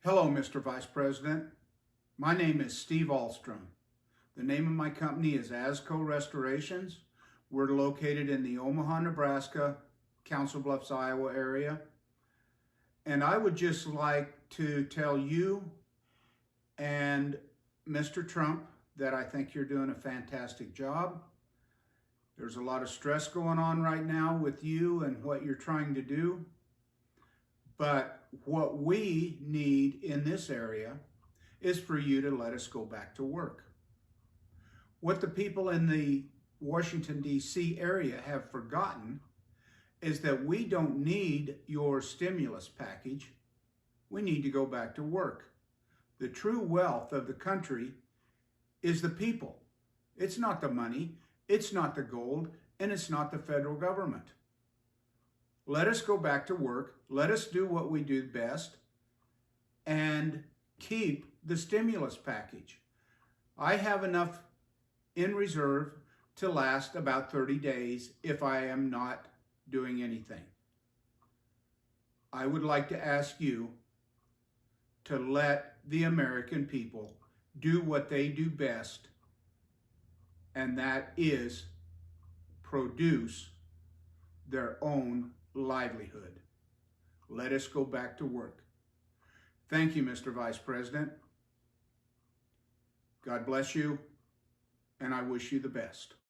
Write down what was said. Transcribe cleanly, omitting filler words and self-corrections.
Hello, Mr. Vice President. My name is Steve Ahlstrom. The name of my company is Asco Restorations. We're located in the Omaha, Nebraska, Council Bluffs, Iowa area. And I would just like to tell you and Mr. Trump that I think you're doing a fantastic job. There's a lot of stress going on right now with you and what you're trying to do. But what we need in this area is for you to let us go back to work. What the people in the Washington, D.C. area have forgotten is that we don't need your stimulus package. We need to go back to work. The true wealth of the country is the people. It's not the money, it's not the gold, and it's not the federal government. Let us go back to work. Let us do what we do best and keep the stimulus package. I have enough in reserve to last about 30 days if I am not doing anything. I would like to ask you to let the American people do what they do best, and that is produce their own livelihood. Let us go back to work. Thank you, Mr. Vice President. God bless you, and I wish you the best.